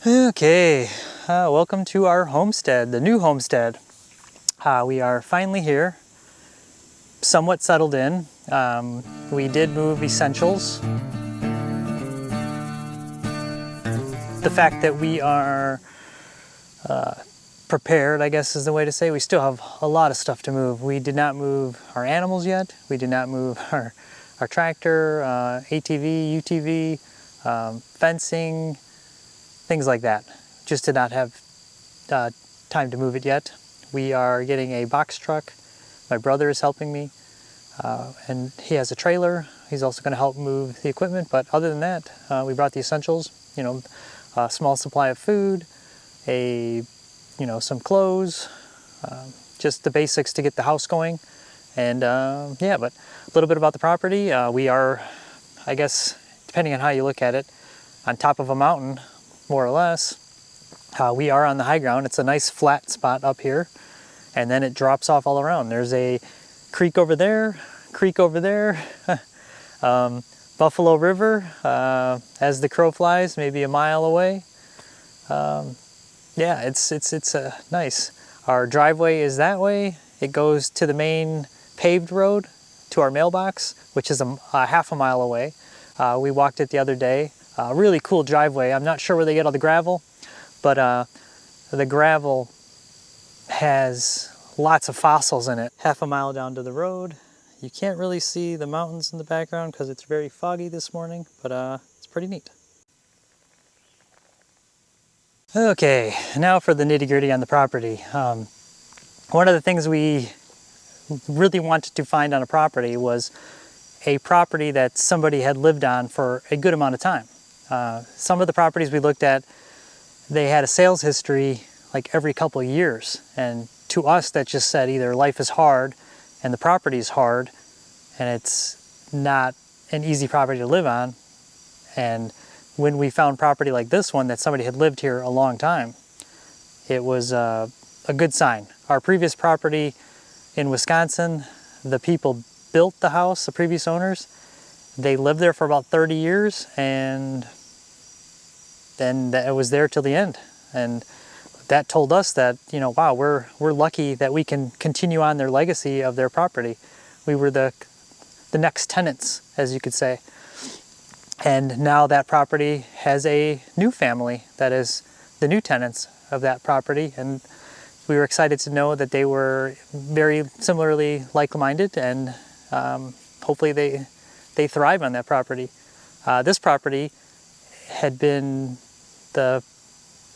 Okay, welcome to our homestead, the new homestead. We are finally here, somewhat settled in. We did move essentials. The fact that we are prepared, I guess is the way to say. We still have a lot of stuff to move. We did not move our animals yet. We did not move our tractor, ATV, UTV, fencing, things like that. Just did not have time to move it yet. We are getting a box truck. My brother is helping me, and he has a trailer. He's also going to help move the equipment, but other than that, we brought the essentials, a small supply of food, some clothes, just the basics to get the house going. And yeah, but a little bit about the property. We are, I guess, depending on how you look at it, on top of a mountain, more or less. We are on the high ground. It's a nice flat spot up here, and then it drops off all around. There's a creek over there, Buffalo River, as the crow flies, maybe a mile away. Yeah, it's nice. Our driveway is that way. It goes to the main paved road to our mailbox, which is a half a mile away. We walked it the other day. Really cool driveway. I'm not sure where they get all the gravel, but the gravel has lots of fossils in it. Half a mile down to the road. You can't really see the mountains in the background because it's very foggy this morning, but it's pretty neat. Okay, now for the nitty-gritty on the property. One of the things we really wanted to find on a property was a property that somebody had lived on for a good amount of time. Some of the properties we looked at, they had a sales history like every couple of years, and to us that just said either life is hard and the property is hard and it's not an easy property to live on. And when we found property like this one that somebody had lived here a long time, it was a good sign. Our previous property in Wisconsin, the people built the house, the previous owners. They lived there for about 30 years, and then it was there till the end. And that told us that, wow, we're lucky that we can continue on their legacy of their property. We were the next tenants, as you could say. And now that property has a new family that is the new tenants of that property. And we were excited to know that they were very similarly like-minded, and hopefully they thrive on that property. This property had been, the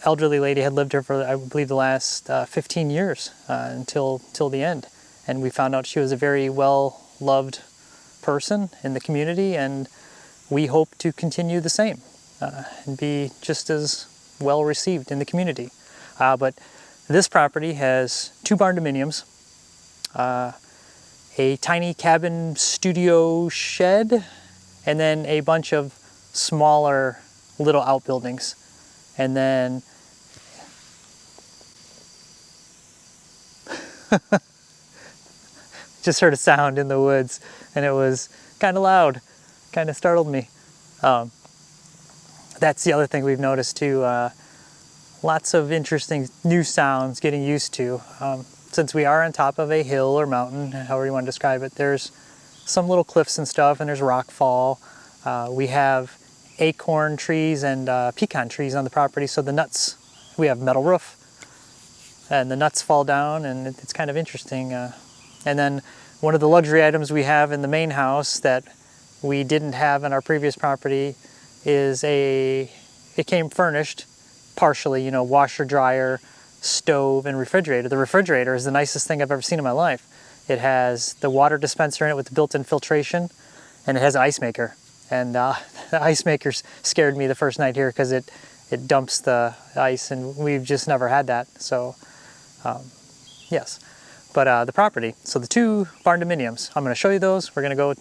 elderly lady had lived here for, I believe, the last 15 years until the end. And we found out she was a very well-loved person in the community, and we hope to continue the same and be just as well received in the community. But this property has 2 barn dominiums, a tiny cabin studio shed, and then a bunch of smaller little outbuildings. And then just heard a sound in the woods, and it was kind of loud, kind of startled me. That's the other thing we've noticed too. Lots of interesting new sounds, getting used to. Since we are on top of a hill or mountain, however you want to describe it, there's some little cliffs and stuff, and there's rock fall. We have acorn trees and pecan trees on the property, so the nuts, we have metal roof, and the nuts fall down, and it's kind of interesting. And then one of the luxury items we have in the main house that we didn't have in our previous property is it came furnished partially, washer, dryer, stove, and refrigerator. The refrigerator is the nicest thing I've ever seen in my life. It has the water dispenser in it with the built-in filtration, and it has an ice maker. And the ice maker scared me the first night here because it dumps the ice, and we've just never had that. So, yes. But the property, so the 2 barn dominiums, I'm going to show you those. We're going to go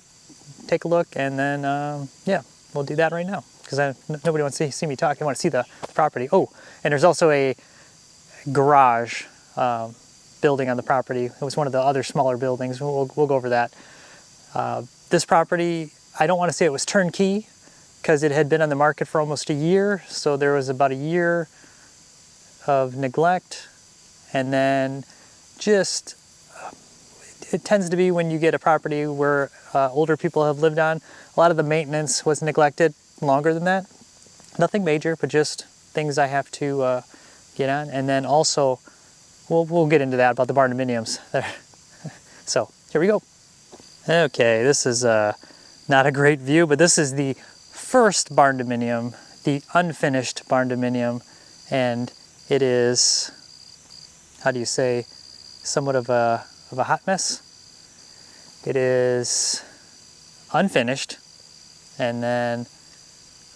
take a look, and then, yeah, we'll do that right now because nobody wants to see me talk. I want to see the property. Oh, and there's also a garage building on the property. It was one of the other smaller buildings. We'll go over that. This property, I don't want to say it was turnkey, because it had been on the market for almost a year. So there was about a year of neglect, and then just it tends to be when you get a property where older people have lived on, a lot of the maintenance was neglected longer than that. Nothing major, but just things I have to get on. And then also, we'll get into that about the barn dominiums there. So here we go. Okay, this is not a great view, but this is the first barn dominium, the unfinished barn dominium, and it is, how do you say, somewhat of a hot mess. It is unfinished, and then,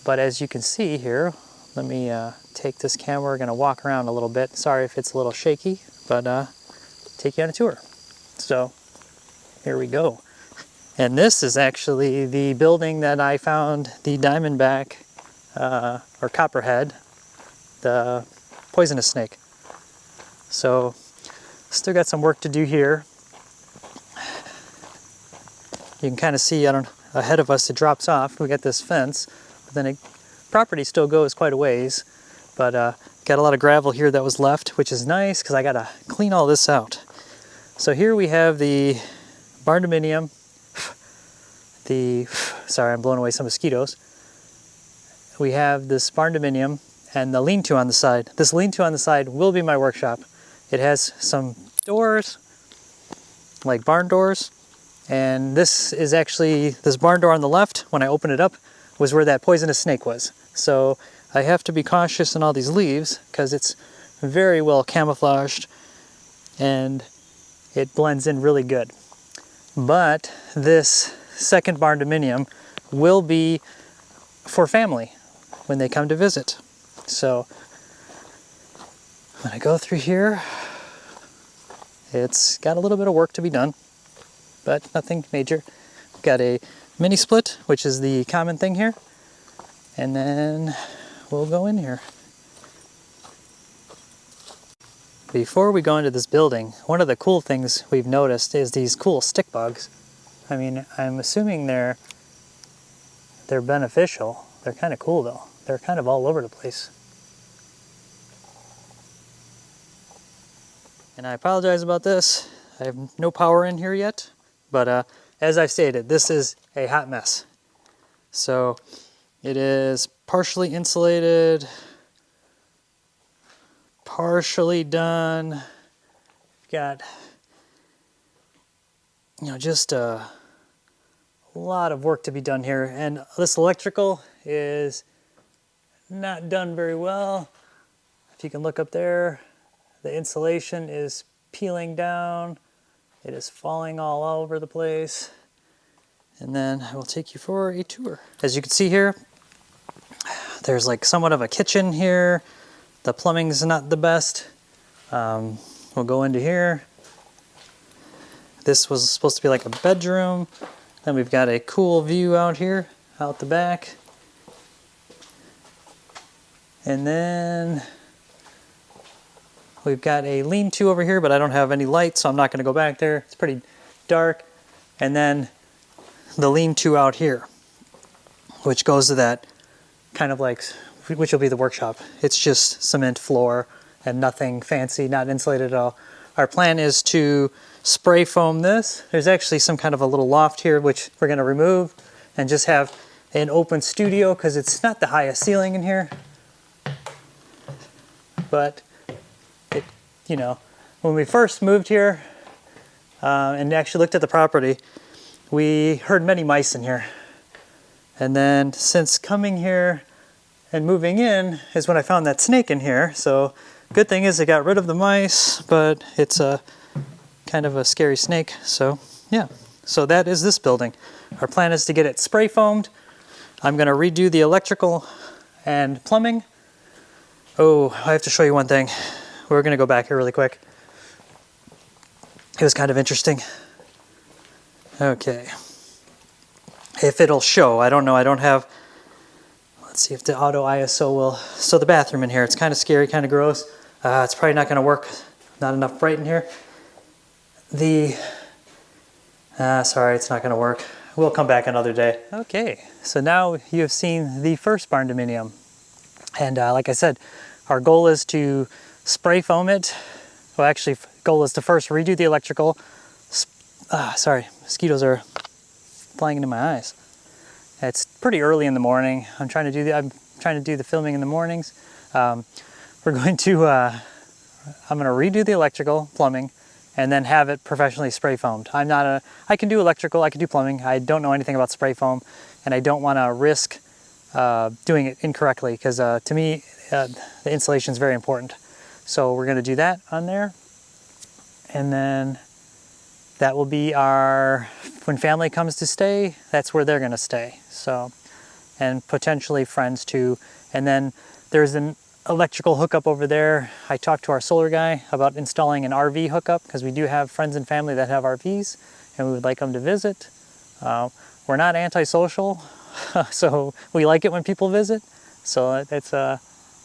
but as you can see here, let me take this camera. We're going to walk around a little bit. Sorry if it's a little shaky, but take you on a tour. So here we go. And this is actually the building that I found the diamondback or copperhead, the poisonous snake. So still got some work to do here. You can kind of see ahead of us it drops off. We got this fence, but then the property still goes quite a ways. But got a lot of gravel here that was left, which is nice because I got to clean all this out. So here we have the barn dominium. Sorry, I'm blowing away some mosquitoes. We have this barn dominium and the lean-to on the side. This lean-to on the side will be my workshop. It has some doors, like barn doors, and this is actually, this barn door on the left, when I open it up, was where that poisonous snake was. So I have to be cautious in all these leaves because it's very well camouflaged and it blends in really good. But this second barn dominium will be for family when they come to visit. So when I go through here, it's got a little bit of work to be done, but nothing major. We've got a mini split, which is the common thing here, and then we'll go in here. Before we go into this building, one of the cool things we've noticed is these cool stick bugs. I mean, I'm assuming they're beneficial. They're kind of cool though. They're kind of all over the place. And I apologize about this. I have no power in here yet, but as I've stated, this is a hot mess. So it is partially insulated, partially done. Got, just a lot of work to be done here. And this electrical is not done very well. If you can look up there, the insulation is peeling down. It is falling all over the place. And then I will take you for a tour. As you can see here, there's like somewhat of a kitchen here. The plumbing's not the best. We'll go into here. This was supposed to be like a bedroom. Then we've got a cool view out here, out the back. And then we've got a lean-to over here, but I don't have any light, so I'm not going to go back there. It's pretty dark. And then the lean-to out here, which goes to that kind of like, which will be the workshop. It's just cement floor and nothing fancy, not insulated at all. Our plan is to spray foam this. There's actually some kind of a little loft here, which we're going to remove and just have an open studio because it's not the highest ceiling in here. But it, when we first moved here and actually looked at the property, we heard many mice in here. And then since coming here and moving in is when I found that snake in here. So good thing is it got rid of the mice, but it's a kind of a scary snake. So yeah, so that is this building. Our plan is to get it spray foamed. I'm going to redo the electrical and plumbing. Oh, I have to show you one thing. We're going to go back here really quick. It was kind of interesting. Okay. If it'll show, I don't know. I don't have, let's see if the auto ISO will. So the bathroom in here, it's kind of scary, kind of gross. It's probably not going to work. Not enough bright in here. Sorry, it's not going to work. we'll come back another day. Okay, so now you have seen the first barn dominium. And like I said, our goal is to spray foam it. Well, actually, goal is to first redo the electrical. Sorry, mosquitoes are flying into my eyes. It's pretty early in the morning. I'm trying to do the filming in the mornings. I'm going to redo the electrical, plumbing, and then have it professionally spray foamed. I can do electrical, I can do plumbing. I don't know anything about spray foam, and I don't want to risk doing it incorrectly, because to me, the insulation is very important. So we're going to do that on there, and then that will be when family comes to stay, that's where they're going to stay. So, and potentially friends too. And then there's an electrical hookup over there. I talked to our solar guy about installing an RV hookup, because we do have friends and family that have RVs and we would like them to visit. We're not antisocial, so we like it when people visit. So it's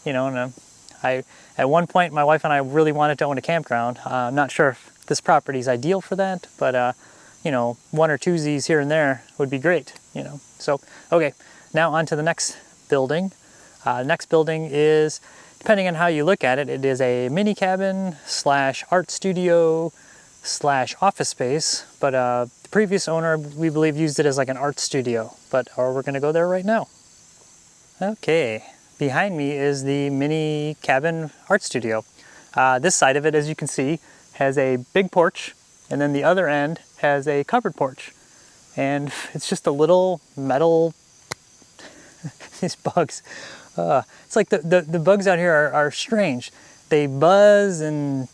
you know, and at one point my wife and I really wanted to own a campground. I'm not sure if this property is ideal for that, but you know, one or two Z's here and there would be great, you know. So okay, now on to the next building. Next building is, depending on how you look at it, it is a mini cabin / art studio / office space, but the previous owner, we believe, used it as like an art studio, but we're going to go there right now. Okay, behind me is the mini cabin art studio. This side of it, as you can see, has a big porch, and then the other end has a covered porch, and it's just a little metal these bugs. It's like the bugs out here are strange. They buzz, and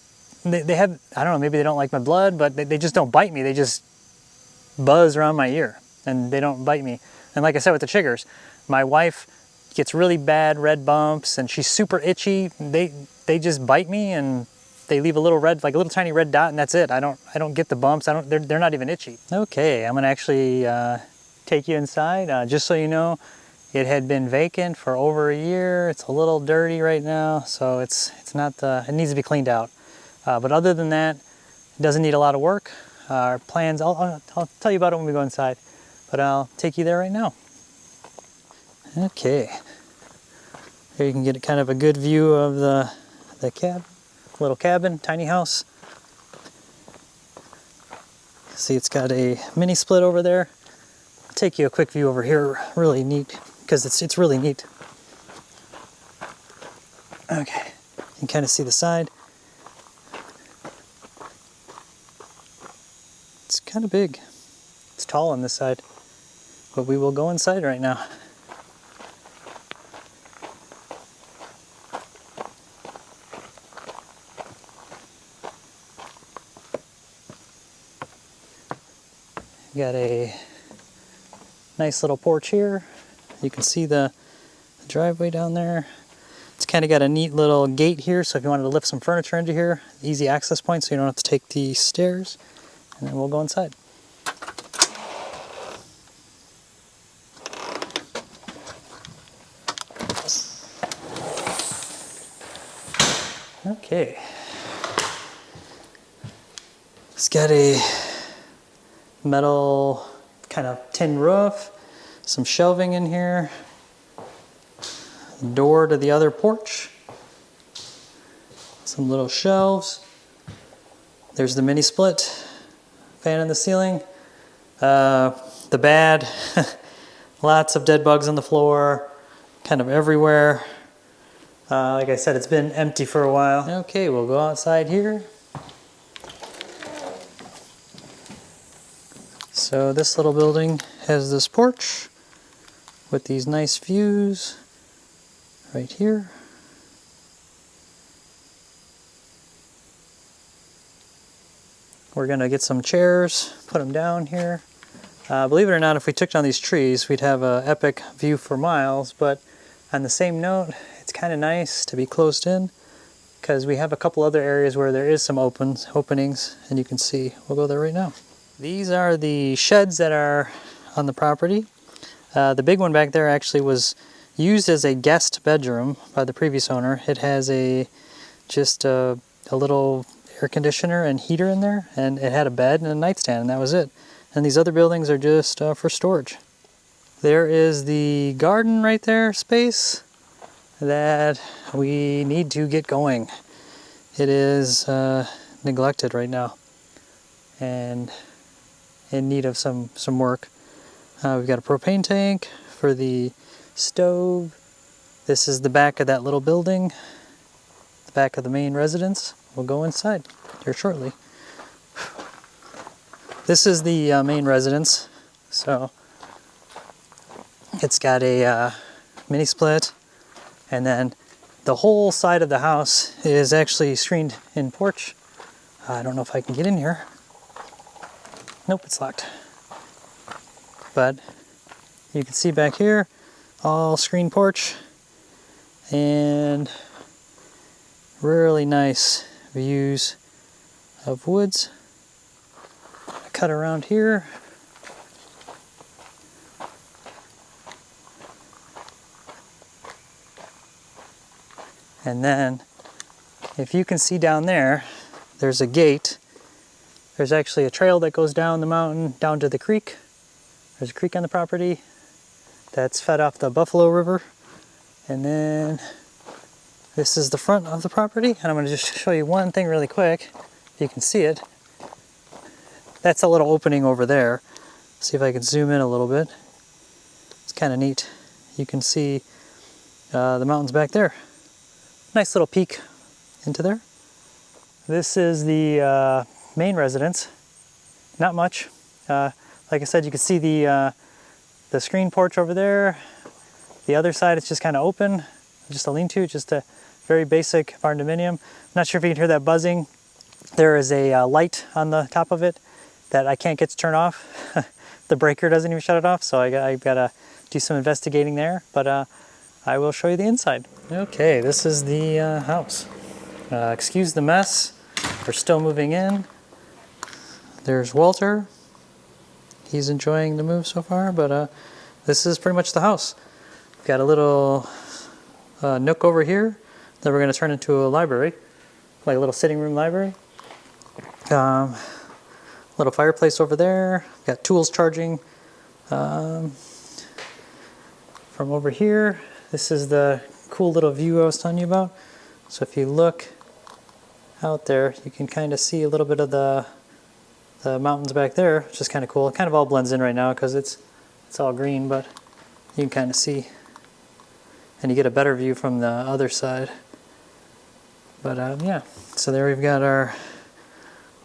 they have, I don't know, maybe they don't like my blood, but they just don't bite me. They just buzz around my ear, and they don't bite me. And like I said with the chiggers, my wife gets really bad red bumps, and she's super itchy. They just bite me, and they leave a little red, like a little tiny red dot, and that's it. I don't get the bumps. They're not even itchy. Okay, I'm gonna actually take you inside, just so you know. It had been vacant for over a year. It's a little dirty right now, so it's not, it needs to be cleaned out. But other than that, it doesn't need a lot of work. Our plans, I'll tell you about it when we go inside, but I'll take you there right now. Okay, here you can get kind of a good view of the little cabin, tiny house. See, it's got a mini split over there. I'll take you a quick view over here, really neat, because it's really neat. Okay, you can kind of see the side. It's kind of big. It's tall on this side, but we will go inside right now. Got a nice little porch here. You can see the driveway down there. It's kind of got a neat little gate here, so if you wanted to lift some furniture into here, easy access point, so you don't have to take the stairs. And then we'll go inside. Okay. It's got a metal kind of tin roof, some shelving in here, door to the other porch, some little shelves. There's the mini split, fan in the ceiling. The bad, lots of dead bugs on the floor, kind of everywhere. Like I said, it's been empty for a while. Okay, we'll go outside here. So this little building has this porch with these nice views right here. We're gonna get some chairs, put them down here. Believe it or not, if we took down these trees, we'd have an epic view for miles, but on the same note, it's kind of nice to be closed in because we have a couple other areas where there is some openings, and you can see. We'll go there right now. These are the sheds that are on the property. The big one back there actually was used as a guest bedroom by the previous owner. It has just a little air conditioner and heater in there, and it had a bed and a nightstand, and that was it. and these other buildings are just for storage. There is the garden right there, space, that we need to get going. It is neglected right now and in need of some work. We've got a propane tank for the stove. This is the back of that little building, the back of the main residence. We'll go inside here shortly. This is the main residence, so it's got a mini split, and then the whole side of the house is actually screened in porch. I don't know if I can get in here. Nope, it's locked. But you can see back here, all screen porch, and really nice views of woods. I cut around here. And then, if you can see down there, there's a gate. There's actually a trail that goes down the mountain, down to the creek. There's a creek on the property that's fed off the Buffalo River. And then this is the front of the property. And I'm going to just show you one thing really quick, if you can see it. That's a little opening over there. See if I can zoom in a little bit. It's kind of neat. You can see the mountains back there. Nice little peek into there. This is the main residence. Not much. Like I said, you can see the screen porch over there. The other side is just kind of open, just a lean-to, just a very basic barn dominium. I'm not sure if you can hear that buzzing. There is a light on the top of it that I can't get to turn off. The breaker doesn't even shut it off, so I've got to do some investigating there. But I will show you the inside. Okay, this is the house. Excuse the mess. We're still moving in. There's Walter. He's enjoying the move so far, but this is pretty much the house. We've got a little nook over here that we're going to turn into a library, like a little sitting room library. Little fireplace over there. Got tools charging from over here. This is the cool little view I was telling you about. So if you look out there, you can kind of see a little bit of the mountains back there, which is kind of cool. It kind of all blends in right now because it's all green, but you can kind of see, and you get a better view from the other side. But yeah, so there we've got our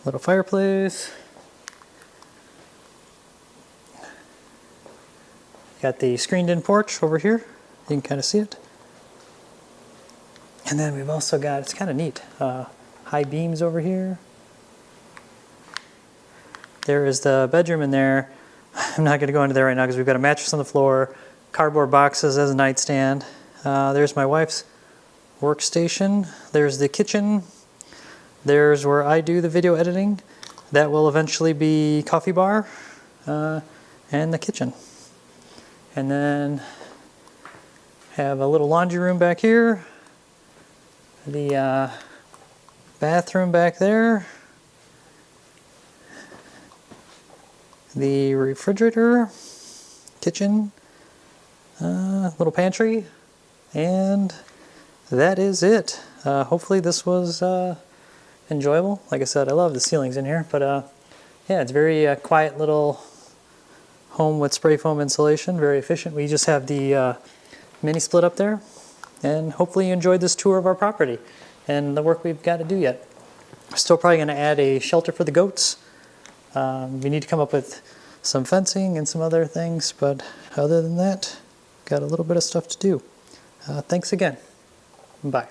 little fireplace. Got the screened-in porch over here. You can kind of see it. And then we've also got, it's kind of neat, high beams over here. There is the bedroom in there. I'm not going to go into there right now because we've got a mattress on the floor, cardboard boxes as a nightstand. There's my wife's workstation. There's the kitchen. There's where I do the video editing. That will eventually be coffee bar and the kitchen. And then have a little laundry room back here. The bathroom back there. The refrigerator, kitchen, little pantry, and that is it. Hopefully this was enjoyable. Like I said, I love the ceilings in here, but yeah, it's very quiet little home with spray foam insulation, very efficient. We just have the mini split up there, and hopefully you enjoyed this tour of our property and the work we've got to do yet. We're still probably going to add a shelter for the goats. We need to come up with some fencing and some other things, but other than that, got a little bit of stuff to do. Thanks again. Bye.